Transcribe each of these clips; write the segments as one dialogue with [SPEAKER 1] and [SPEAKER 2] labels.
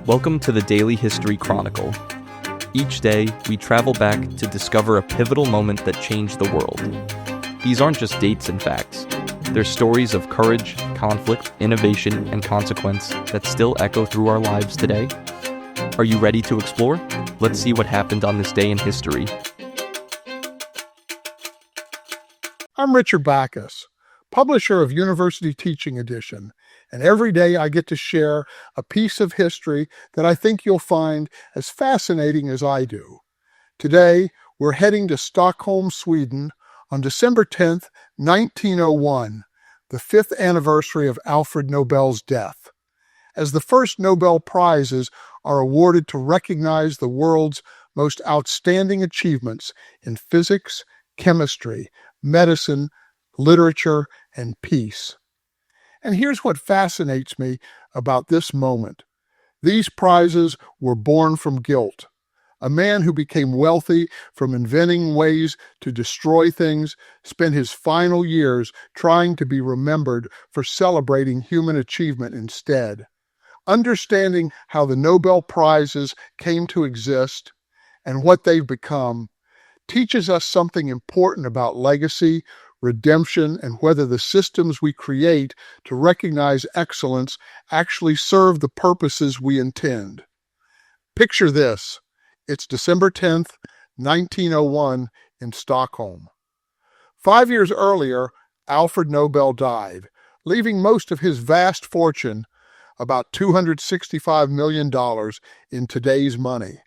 [SPEAKER 1] Welcome to the Daily History Chronicle. Each day, we travel back to discover a pivotal moment that changed the world. These aren't just dates and facts. They're stories of courage, conflict, innovation, and consequence that still echo through our lives today. Are you ready to explore? Let's see what happened on this day in history.
[SPEAKER 2] I'm Richard Backus, publisher of University Teaching Edition, and every day I get to share a piece of history that I think you'll find as fascinating as I do. Today, we're heading to Stockholm, Sweden on December 10th, 1901, the 5th anniversary of Alfred Nobel's death. As the first Nobel Prizes are awarded to recognize the world's most outstanding achievements in physics, chemistry, medicine, literature, and peace. And here's what fascinates me about this moment. These prizes were born from guilt. A man who became wealthy from inventing ways to destroy things spent his final years trying to be remembered for celebrating human achievement instead. Understanding how the Nobel Prizes came to exist and what they've become teaches us something important about legacy, redemption, and whether the systems we create to recognize excellence actually serve the purposes we intend. Picture this. It's December 10th, 1901 in Stockholm. 5 years earlier, Alfred Nobel died, leaving most of his vast fortune, about $265 million in today's money,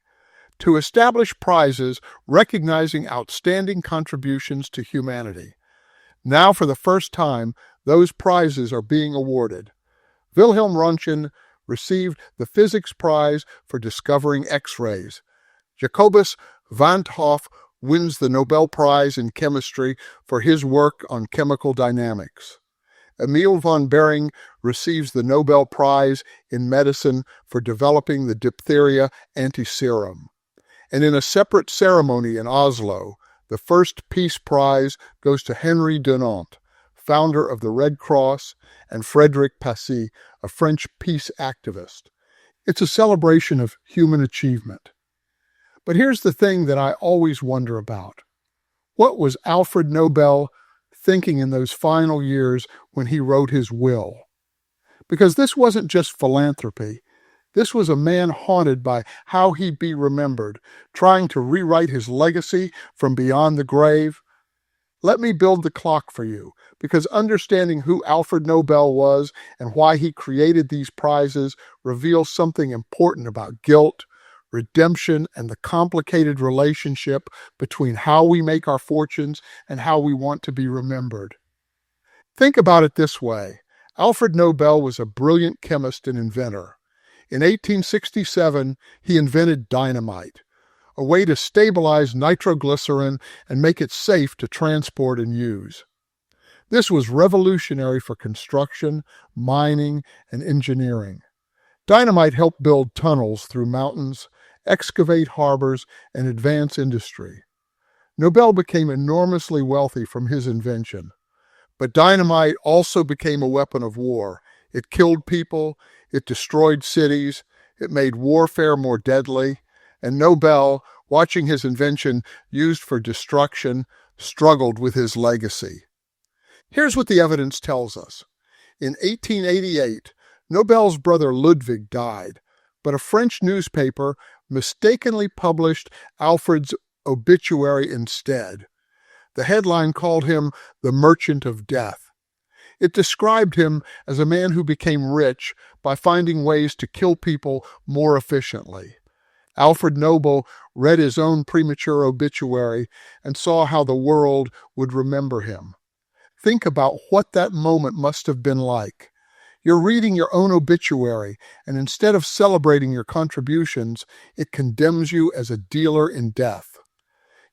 [SPEAKER 2] to establish prizes recognizing outstanding contributions to humanity. Now, for the first time, those prizes are being awarded. Wilhelm Röntgen received the Physics Prize for discovering X-rays. Jacobus van 't Hoff wins the Nobel Prize in Chemistry for his work on chemical dynamics. Emil von Behring receives the Nobel Prize in Medicine for developing the diphtheria antiserum. And in a separate ceremony in Oslo, the first Peace Prize goes to Henri Dunant, founder of the Red Cross, and Frédéric Passy, a French peace activist. It's a celebration of human achievement. But here's the thing that I always wonder about. What was Alfred Nobel thinking in those final years when he wrote his will? Because this wasn't just philanthropy. This was a man haunted by how he'd be remembered, trying to rewrite his legacy from beyond the grave. Let me build the clock for you, because understanding who Alfred Nobel was and why he created these prizes reveals something important about guilt, redemption, and the complicated relationship between how we make our fortunes and how we want to be remembered. Think about it this way. Alfred Nobel was a brilliant chemist and inventor. In 1867, he invented dynamite, a way to stabilize nitroglycerin and make it safe to transport and use. This was revolutionary for construction, mining, and engineering. Dynamite helped build tunnels through mountains, excavate harbors, and advance industry. Nobel became enormously wealthy from his invention. But dynamite also became a weapon of war. It killed people, it destroyed cities, it made warfare more deadly, and Nobel, watching his invention used for destruction, struggled with his legacy. Here's what the evidence tells us. In 1888, Nobel's brother Ludwig died, but a French newspaper mistakenly published Alfred's obituary instead. The headline called him the Merchant of Death. It described him as a man who became rich by finding ways to kill people more efficiently. Alfred Nobel read his own premature obituary and saw how the world would remember him. Think about what that moment must have been like. You're reading your own obituary, and instead of celebrating your contributions, it condemns you as a dealer in death.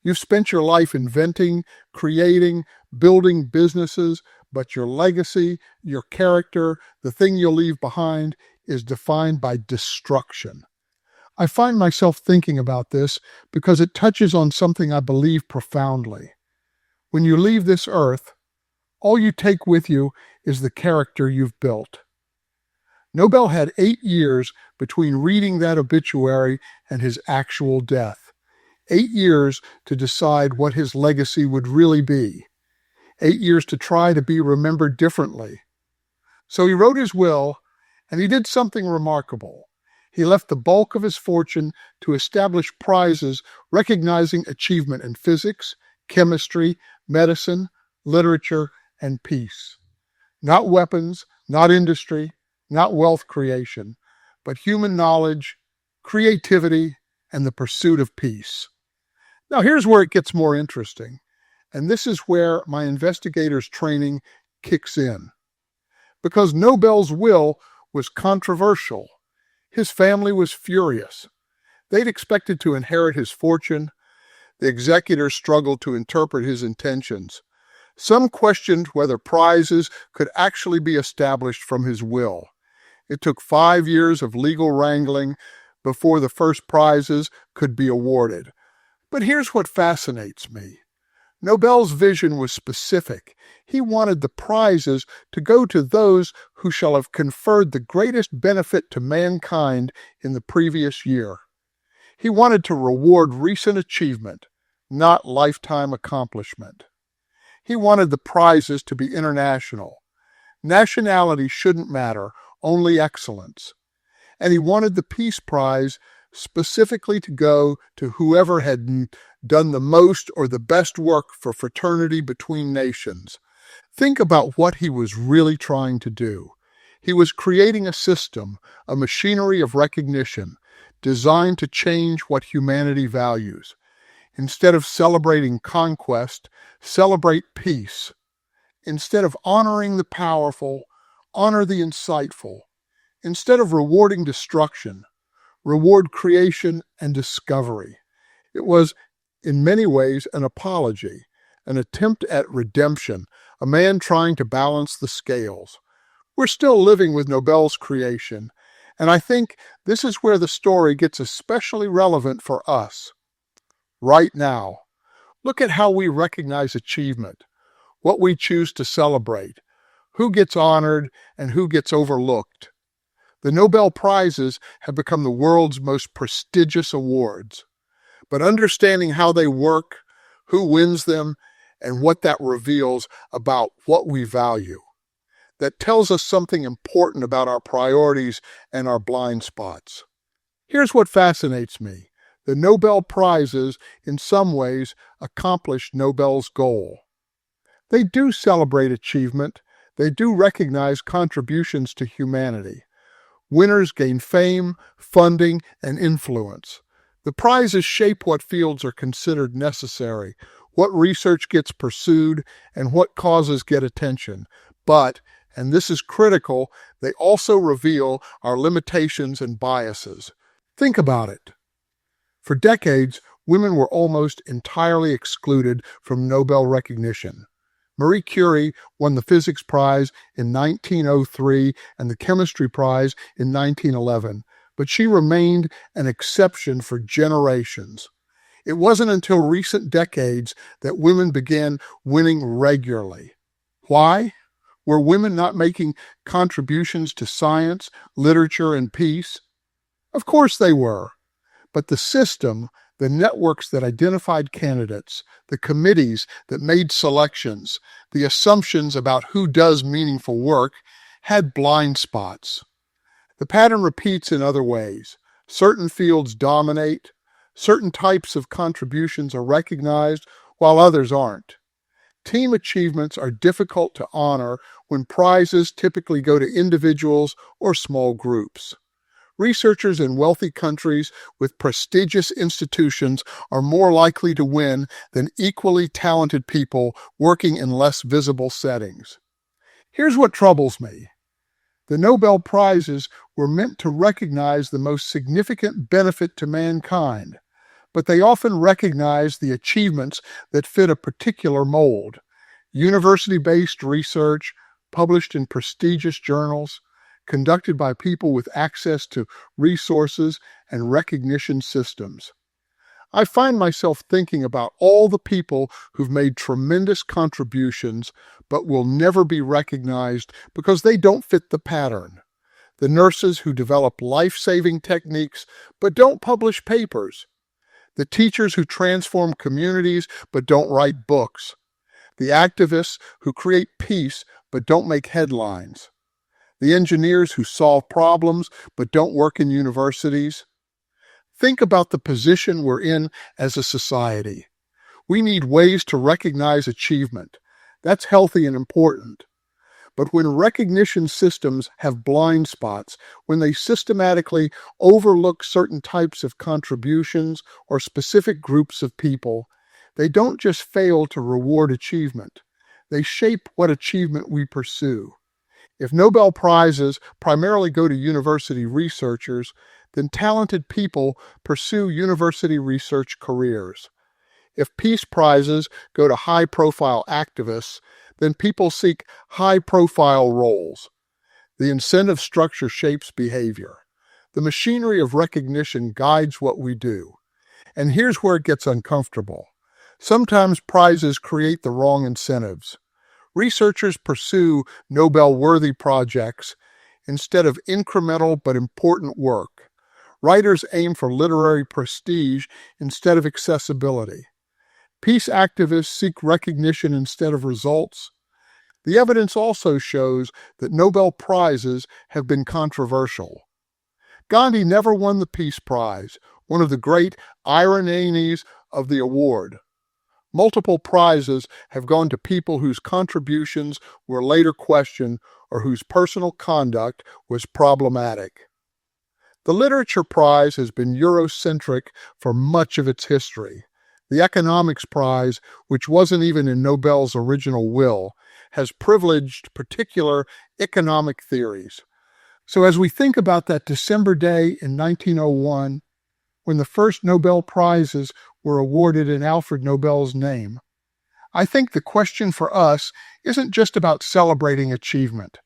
[SPEAKER 2] You've spent your life inventing, creating, building businesses, but your legacy, your character, the thing you'll leave behind, is defined by destruction. I find myself thinking about this because it touches on something I believe profoundly. When you leave this earth, all you take with you is the character you've built. Nobel had 8 years between reading that obituary and his actual death. 8 years to decide what his legacy would really be. 8 years to try to be remembered differently. So he wrote his will, and he did something remarkable. He left the bulk of his fortune to establish prizes recognizing achievement in physics, chemistry, medicine, literature, and peace. Not weapons, not industry, not wealth creation, but human knowledge, creativity, and the pursuit of peace. Now here's where it gets more interesting, and this is where my investigator's training kicks in. Because Nobel's will was controversial, his family was furious. They'd expected to inherit his fortune. The executors struggled to interpret his intentions. Some questioned whether prizes could actually be established from his will. It took 5 years of legal wrangling before the first prizes could be awarded. But here's what fascinates me. Nobel's vision was specific. He wanted the prizes to go to those who shall have conferred the greatest benefit to mankind in the previous year. He wanted to reward recent achievement, not lifetime accomplishment. He wanted the prizes to be international. Nationality shouldn't matter, only excellence. And he wanted the Peace Prize specifically to go to whoever had done the most or the best work for fraternity between nations. Think about what he was really trying to do. He was creating a system, a machinery of recognition, designed to change what humanity values. Instead of celebrating conquest, celebrate peace. Instead of honoring the powerful, honor the insightful. Instead of rewarding destruction, reward creation and discovery. It was, in many ways, an apology, an attempt at redemption, a man trying to balance the scales. We're still living with Nobel's creation, and I think this is where the story gets especially relevant for us. Right now, look at how we recognize achievement, what we choose to celebrate, who gets honored and who gets overlooked. The Nobel Prizes have become the world's most prestigious awards. But understanding how they work, who wins them, and what that reveals about what we value, that tells us something important about our priorities and our blind spots. Here's what fascinates me. The Nobel Prizes, in some ways, accomplished Nobel's goal. They do celebrate achievement. They do recognize contributions to humanity. Winners gain fame, funding, and influence. The prizes shape what fields are considered necessary, what research gets pursued, and what causes get attention. But, and this is critical, they also reveal our limitations and biases. Think about it. For decades, women were almost entirely excluded from Nobel recognition. Marie Curie won the Physics Prize in 1903 and the Chemistry Prize in 1911, but she remained an exception for generations. It wasn't until recent decades that women began winning regularly. Why? Were women not making contributions to science, literature, and peace? Of course they were. But the system, the networks that identified candidates, the committees that made selections, the assumptions about who does meaningful work, had blind spots. The pattern repeats in other ways. Certain fields dominate, certain types of contributions are recognized, while others aren't. Team achievements are difficult to honor when prizes typically go to individuals or small groups. Researchers in wealthy countries with prestigious institutions are more likely to win than equally talented people working in less visible settings. Here's what troubles me. The Nobel Prizes were meant to recognize the most significant benefit to mankind, but they often recognize the achievements that fit a particular mold. University-based research, published in prestigious journals, conducted by people with access to resources and recognition systems. I find myself thinking about all the people who've made tremendous contributions but will never be recognized because they don't fit the pattern. the nurses who develop life-saving techniques but don't publish papers, the teachers who transform communities but don't write books, the activists who create peace but don't make headlines, the engineers who solve problems but don't work in universities. Think about the position we're in as a society. We need ways to recognize achievement. That's healthy and important. But when recognition systems have blind spots, when they systematically overlook certain types of contributions or specific groups of people, they don't just fail to reward achievement. They shape what achievement we pursue. If Nobel Prizes primarily go to university researchers, then talented people pursue university research careers. If peace prizes go to high-profile activists, then people seek high-profile roles. The incentive structure shapes behavior. The machinery of recognition guides what we do. And here's where it gets uncomfortable. Sometimes prizes create the wrong incentives. Researchers pursue Nobel-worthy projects instead of incremental but important work. Writers aim for literary prestige instead of accessibility. Peace activists seek recognition instead of results. The evidence also shows that Nobel Prizes have been controversial. Gandhi never won the Peace Prize, one of the great ironies of the award. Multiple prizes have gone to people whose contributions were later questioned or whose personal conduct was problematic. The Literature Prize has been Eurocentric for much of its history. The Economics Prize, which wasn't even in Nobel's original will, has privileged particular economic theories. So as we think about that December day in 1901, when the first Nobel Prizes were awarded in Alfred Nobel's name, I think the question for us isn't just about celebrating achievement.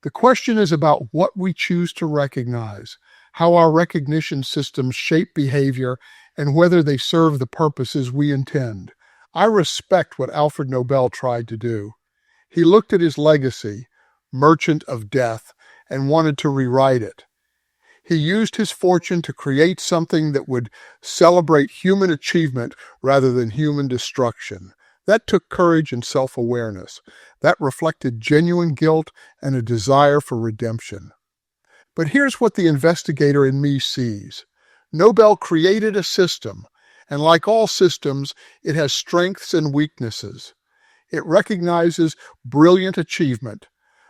[SPEAKER 2] The question is about what we choose to recognize, how our recognition systems shape behavior, and whether they serve the purposes we intend. I respect what Alfred Nobel tried to do. He looked at his legacy, Merchant of Death, and wanted to rewrite it. He used his fortune to create something that would celebrate human achievement rather than human destruction. That took courage and self-awareness. That reflected genuine guilt and a desire for redemption. But here's what the investigator in me sees. Nobel created a system, and like all systems, it has strengths and weaknesses. It recognizes brilliant achievement,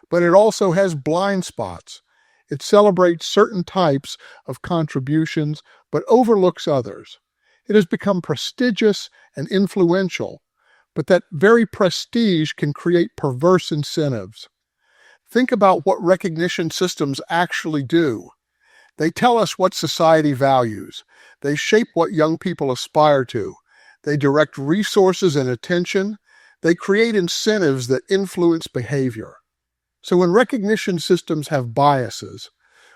[SPEAKER 2] but it also has blind spots. It celebrates certain types of contributions, but overlooks others. It has become prestigious and influential, but that very prestige can create perverse incentives. Think about what recognition systems actually do. They tell us what society values. They shape what young people aspire to. They direct resources and attention. They create incentives that influence behavior. So when recognition systems have biases,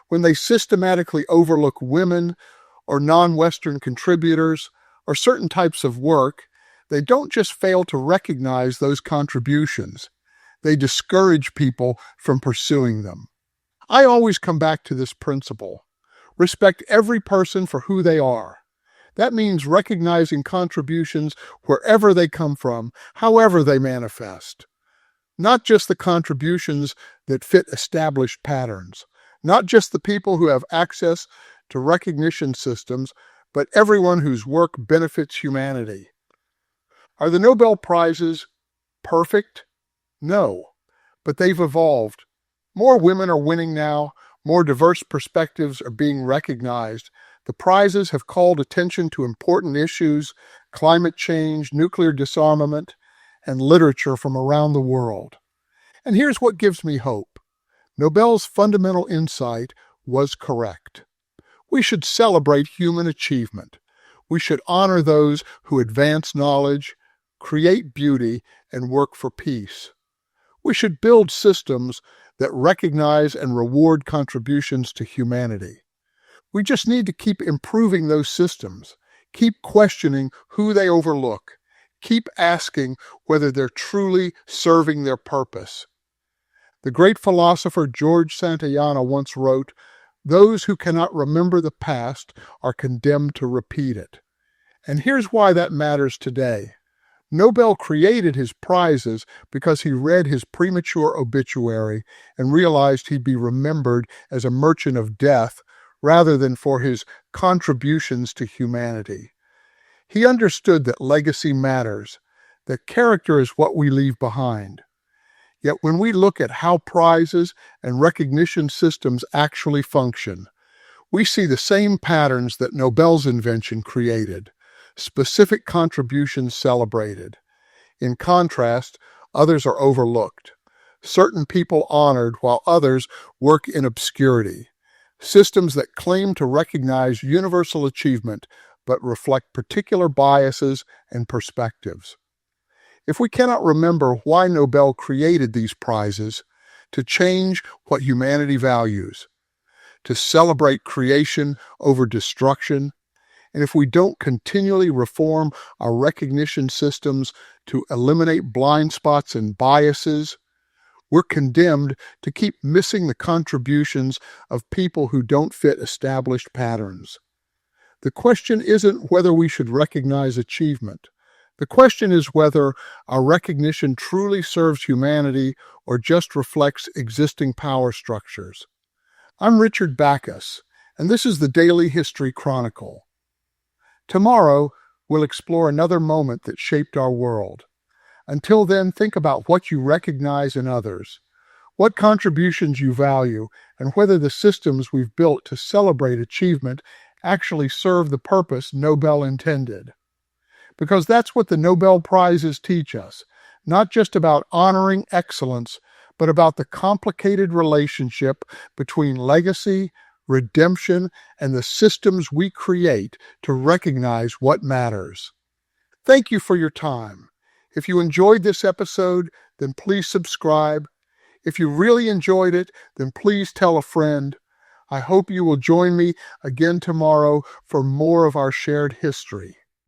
[SPEAKER 2] when they systematically overlook women or non-Western contributors or certain types of work, they don't just fail to recognize those contributions. They discourage people from pursuing them. I always come back to this principle. Respect every person for who they are. That means recognizing contributions wherever they come from, however they manifest. Not just the contributions that fit established patterns, not just the people who have access to recognition systems, but everyone whose work benefits humanity. Are the Nobel Prizes perfect? No, but they've evolved. More women are winning now. More diverse perspectives are being recognized. The prizes have called attention to important issues, climate change, nuclear disarmament, and literature from around the world. And here's what gives me hope. Nobel's fundamental insight was correct. We should celebrate human achievement. We should honor those who advance knowledge, create beauty, and work for peace. We should build systems that recognize and reward contributions to humanity. We just need to keep improving those systems, keep questioning who they overlook, keep asking whether they're truly serving their purpose. The great philosopher George Santayana once wrote, "Those who cannot remember the past are condemned to repeat it." And here's why that matters today. Nobel created his prizes because he read his premature obituary and realized he'd be remembered as a merchant of death rather than for his contributions to humanity. He understood that legacy matters, that character is what we leave behind. Yet when we look at how prizes and recognition systems actually function, we see the same patterns that Nobel's invention created: specific contributions celebrated. In contrast, others are overlooked. Certain people honored while others work in obscurity. Systems that claim to recognize universal achievement but reflect particular biases and perspectives. If we cannot remember why Nobel created these prizes, to change what humanity values, to celebrate creation over destruction, and if we don't continually reform our recognition systems to eliminate blind spots and biases, we're condemned to keep missing the contributions of people who don't fit established patterns. The question isn't whether we should recognize achievement. The question is whether our recognition truly serves humanity or just reflects existing power structures. I'm Richard Backus, and this is the Daily History Chronicle. Tomorrow, we'll explore another moment that shaped our world. Until then, think about what you recognize in others, what contributions you value, and whether the systems we've built to celebrate achievement actually serve the purpose Nobel intended. Because that's what the Nobel Prizes teach us, not just about honoring excellence, but about the complicated relationship between legacy, redemption, and the systems we create to recognize what matters. Thank you for your time. If you enjoyed this episode, then please subscribe. If you really enjoyed it, then please tell a friend. I hope you will join me again tomorrow for more of our shared history.